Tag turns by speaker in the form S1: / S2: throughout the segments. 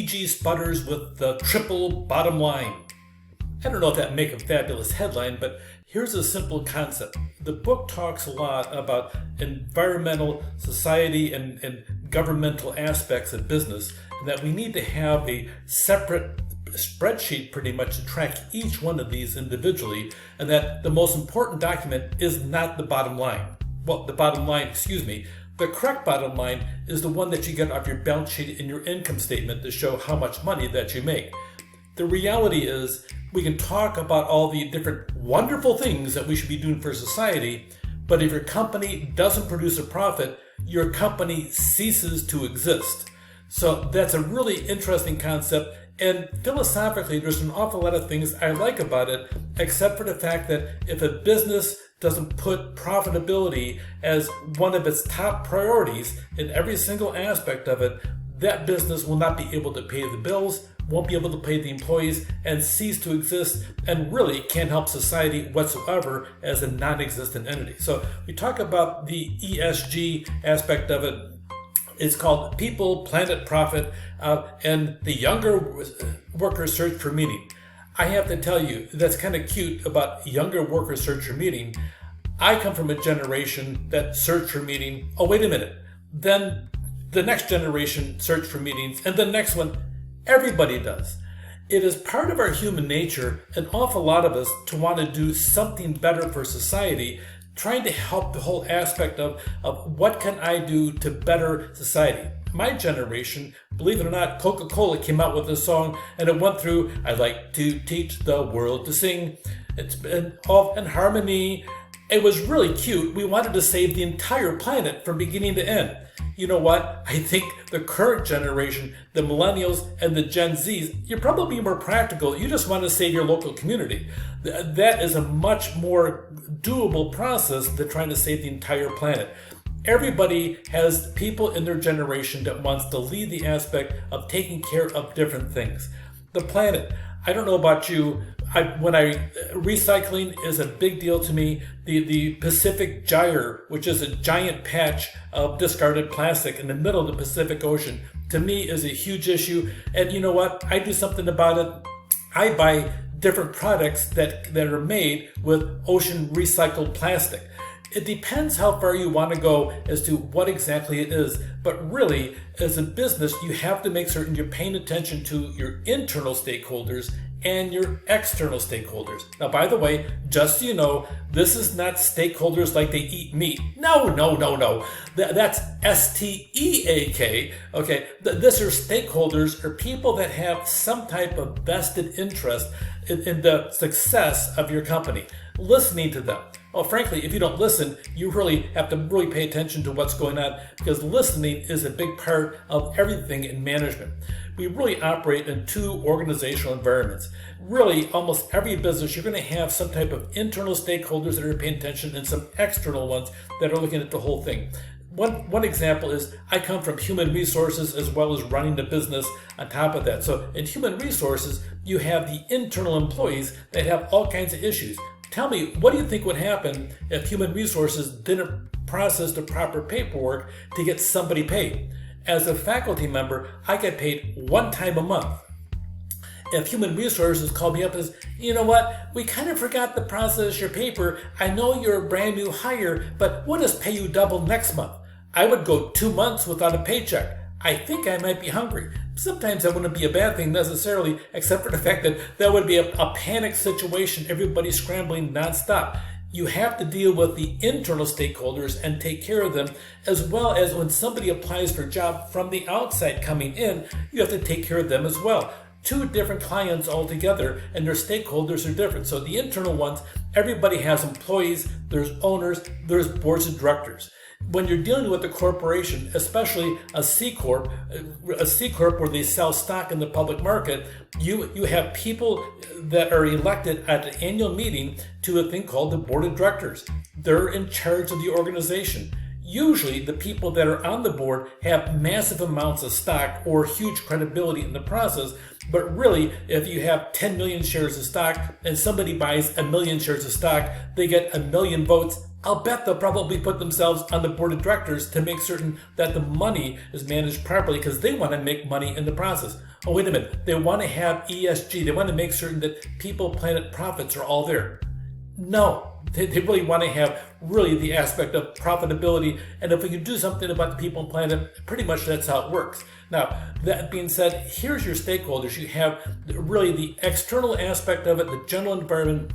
S1: E.g. Sputters with the triple bottom line. I don't know if that make a fabulous headline, but here's a simple concept. The book talks a lot about environmental, society, and governmental aspects of business, and that we need to have a separate spreadsheet pretty much to track each one of these individually, and that the most important document is not the bottom line. Well, the bottom line, excuse me. The correct bottom line is the one that you get off your balance sheet in your income statement to show how much money that you make. The reality is we can talk about all the different wonderful things that we should be doing for society, but if your company doesn't produce a profit, your company ceases to exist. So that's a really interesting concept, and philosophically there's an awful lot of things I like about it, except for the fact that if a business doesn't put profitability as one of its top priorities in every single aspect of it, that business will not be able to pay the bills, won't be able to pay the employees, and cease to exist, and really can't help society whatsoever as a non-existent entity. So we talk about the ESG aspect of it. It's called People, Planet, Profit, and the younger workers search for meaning. I have to tell you, that's kind of cute about younger workers search for meaning. I come from a generation that searched for meaning. Oh, wait a minute. Then the next generation searched for meanings, and the next one, everybody does. It is part of our human nature, an awful lot of us, to want to do something better for society, trying to help the whole aspect of what can I do to better society. My generation, believe it or not, Coca-Cola came out with a song and it went through, "I'd like to teach the world to sing. It's been all in harmony." It was really cute. We wanted to save the entire planet from beginning to end. You know what? I think the current generation, the millennials and the Gen Zs, you're probably more practical. You just want to save your local community. That is a much more doable process than trying to save the entire planet. Everybody has people in their generation that wants to lead the aspect of taking care of different things. The planet, I don't know about you, recycling is a big deal to me. The Pacific Gyre, which is a giant patch of discarded plastic in the middle of the Pacific Ocean, to me is a huge issue. And you know what? I do something about it. I buy different products that are made with ocean recycled plastic. It depends how far you want to go as to what exactly it is. But really, as a business, you have to make certain you're paying attention to your internal stakeholders and your external stakeholders. Now, by the way, just so you know, this is not stakeholders like they eat meat. No. That's STEAK. Okay, these are stakeholders, or people that have some type of vested interest in the success of your company. Listening to them. Well, frankly, if you don't listen, you really have to really pay attention to what's going on, because listening is a big part of everything in management. We really operate in two organizational environments. Really, almost every business, you're going to have some type of internal stakeholders that are paying attention and some external ones that are looking at the whole thing. One example is I come from human resources as well as running the business on top of that. So in human resources, you have the internal employees that have all kinds of issues. Tell me, what do you think would happen if human resources didn't process the proper paperwork to get somebody paid? As a faculty member, I get paid one time a month. If human resources called me up and says, "You know what, we kind of forgot to process your paper. I know you're a brand new hire, but we'll just pay you double next month." I would go 2 months without a paycheck. I think I might be hungry. Sometimes that wouldn't be a bad thing necessarily, except for the fact that that would be a panic situation, everybody scrambling nonstop. You have to deal with the internal stakeholders and take care of them, as well as when somebody applies for a job from the outside coming in, you have to take care of them as well. Two different clients altogether, and their stakeholders are different. So the internal ones, everybody has employees, there's owners, there's boards of directors. When you're dealing with a corporation, especially a C Corp where they sell stock in the public market, you have people that are elected at the annual meeting to a thing called the board of directors. They're in charge of the organization. Usually the people that are on the board have massive amounts of stock or huge credibility in the process. But really, if you have 10 million shares of stock and somebody buys 1 million shares of stock, they get 1 million votes. I'll bet they'll probably put themselves on the board of directors to make certain that the money is managed properly because they want to make money in the process. Oh, wait a minute. They want to have ESG. They want to make certain that people, planet, profits are all there. No, they really want to have really the aspect of profitability. And if we can do something about the people and planet, pretty much that's how it works. Now, that being said, here's your stakeholders. You have really the external aspect of it, the general environment.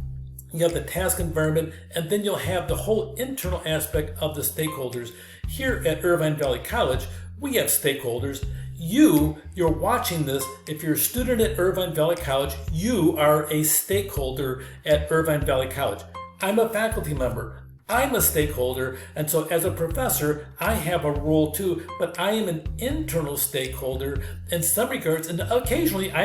S1: You have the task environment, and then you'll have the whole internal aspect of the stakeholders. Here at Irvine Valley College, we have stakeholders. You're watching this. If you're a student at Irvine Valley College, you are a stakeholder at Irvine Valley College. I'm a faculty member. I'm a stakeholder, and so as a professor, I have a role too, but I am an internal stakeholder in some regards, and occasionally I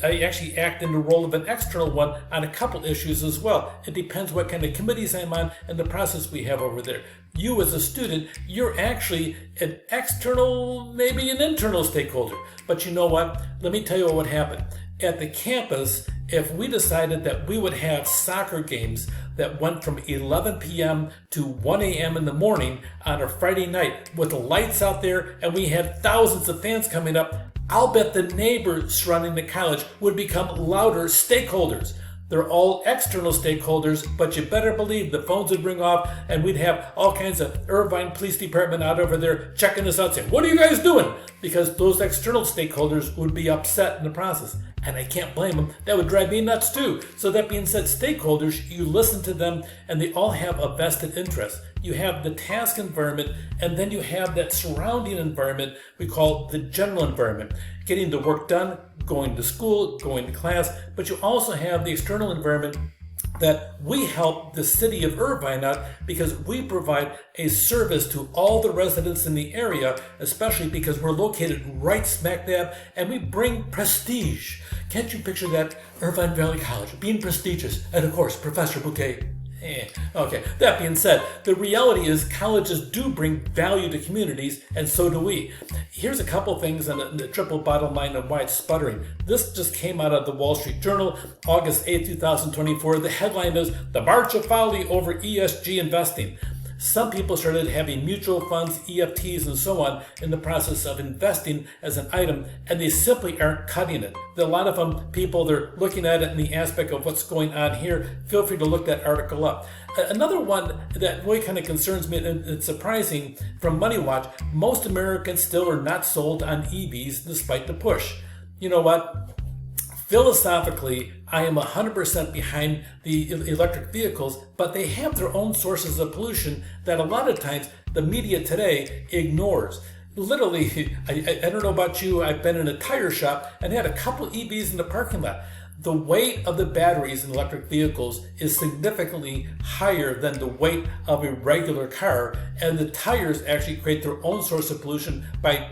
S1: actually act in the role of an external one on a couple issues as well. It depends what kind of committees I'm on and the process we have over there. You as a student, you're actually an external, maybe an internal stakeholder. But you know what? Let me tell you what would happen. At the campus, if we decided that we would have soccer games that went from 11 p.m. to 1 a.m. in the morning on a Friday night with the lights out there and we had thousands of fans coming up, I'll bet the neighbors surrounding the college would become louder stakeholders. They're all external stakeholders, but you better believe the phones would ring off and we'd have all kinds of Irvine Police Department out over there checking us out saying, "What are you guys doing?" Because those external stakeholders would be upset in the process. And I can't blame them. That would drive me nuts too. So that being said, stakeholders, you listen to them and they all have a vested interest. You have the task environment and then you have that surrounding environment we call the general environment. Getting the work done, going to school, going to class, but you also have the external environment that we help the city of Irvine out because we provide a service to all the residents in the area, especially because we're located right smack dab and we bring prestige. Can't you picture that? Irvine Valley College, being prestigious, and of course, Professor Bouquet. Okay, that being said, the reality is colleges do bring value to communities, and so do we. Here's a couple things on the triple bottom line of why it's sputtering. This just came out of the Wall Street Journal, August 8, 2024. The headline is, "The March of Folly Over ESG Investing." Some people started having mutual funds, EFTs, and so on in the process of investing as an item, and they simply aren't cutting it. A lot of them, people, they're looking at it in the aspect of what's going on here. Feel free to look that article up. Another one that really kind of concerns me, and it's surprising, from Money Watch, most Americans still are not sold on EVs despite the push. You know what? Philosophically, I am 100% behind the electric vehicles, but they have their own sources of pollution that a lot of times the media today ignores. Literally, I don't know about you, I've been in a tire shop and had a couple EVs in the parking lot. The weight of the batteries in electric vehicles is significantly higher than the weight of a regular car, and the tires actually create their own source of pollution by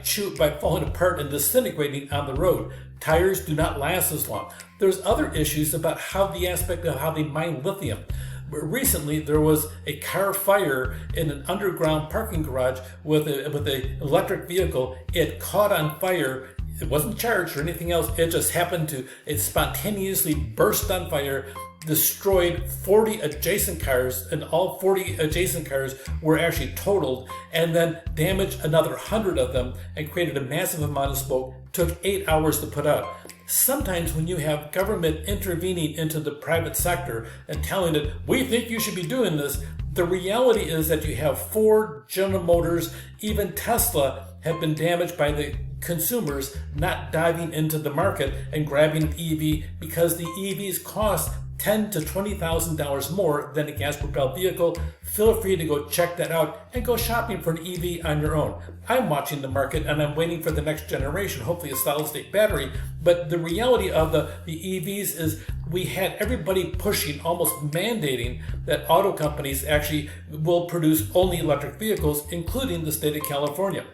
S1: falling apart and disintegrating on the road. Tires do not last as long. There's other issues about how the aspect of how they mine lithium. Recently, there was a car fire in an underground parking garage with an electric vehicle. It caught on fire. It wasn't charged or anything else. It spontaneously burst on fire, destroyed 40 adjacent cars, and all 40 adjacent cars were actually totaled, and then damaged another 100 of them and created a massive amount of smoke. Took 8 hours to put out. Sometimes when you have government intervening into the private sector and telling it, "We think you should be doing this," the reality is that you have Ford, General Motors, even Tesla have been damaged by the consumers not diving into the market and grabbing an EV because the EVs cost $10,000 to $20,000 more than a gas-propelled vehicle. Feel free to go check that out and go shopping for an EV on your own. I'm watching the market and I'm waiting for the next generation, hopefully a solid-state battery. But the reality of the EVs is we had everybody pushing, almost mandating that auto companies actually will produce only electric vehicles, including the state of California.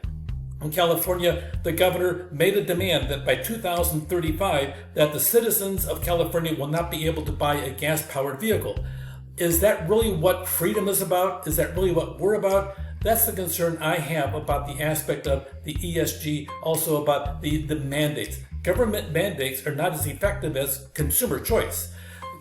S1: In California, the governor made a demand that by 2035 that the citizens of California will not be able to buy a gas-powered vehicle. Is that really what freedom is about? Is that really what we're about? That's the concern I have about the aspect of the ESG, also about the mandates. Government mandates are not as effective as consumer choice.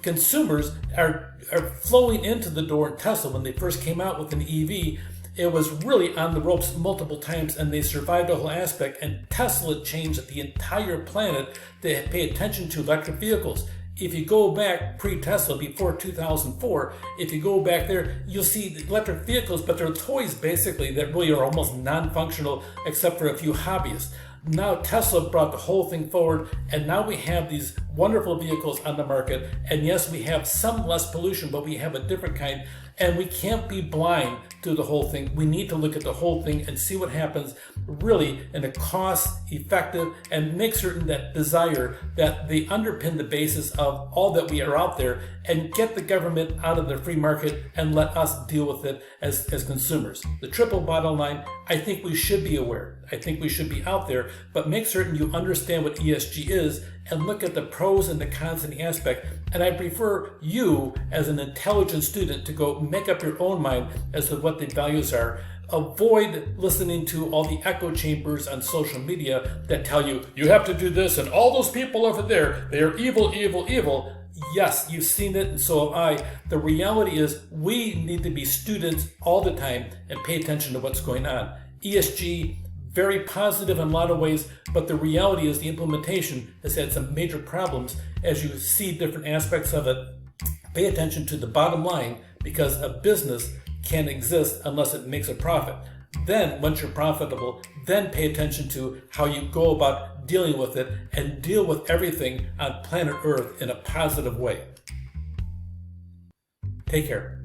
S1: consumers are flowing into the door in Tesla. When they first came out with an EV, it was really on the ropes multiple times, and they survived the whole aspect. And Tesla changed the entire planet to pay attention to electric vehicles. If you go back pre-Tesla, before 2004, if you go back there, you'll see the electric vehicles, but they're toys basically that really are almost non-functional except for a few hobbyists. Now Tesla brought the whole thing forward, and now we have these wonderful vehicles on the market. And yes, we have some less pollution, but we have a different kind. And we can't be blind to the whole thing. We need to look at the whole thing and see what happens really in a cost-effective, and make certain that desire that they underpin the basis of all that we are out there, and get the government out of the free market and let us deal with it as consumers. The triple bottom line, I think we should be aware. I think we should be out there, but make certain you understand what ESG is and look at the pros and the cons and the aspect. And I prefer you as an intelligent student to go make up your own mind as to what the values are. Avoid listening to all the echo chambers on social media that tell you, you have to do this, and all those people over there, they are evil, evil, evil. Yes, you've seen it, and so have I. The reality is we need to be students all the time and pay attention to what's going on. ESG, very positive in a lot of ways, but the reality is the implementation has had some major problems. As you see different aspects of it, pay attention to the bottom line, because a business can't exist unless it makes a profit. Then, once you're profitable, then pay attention to how you go about dealing with it, and deal with everything on planet Earth in a positive way. Take care.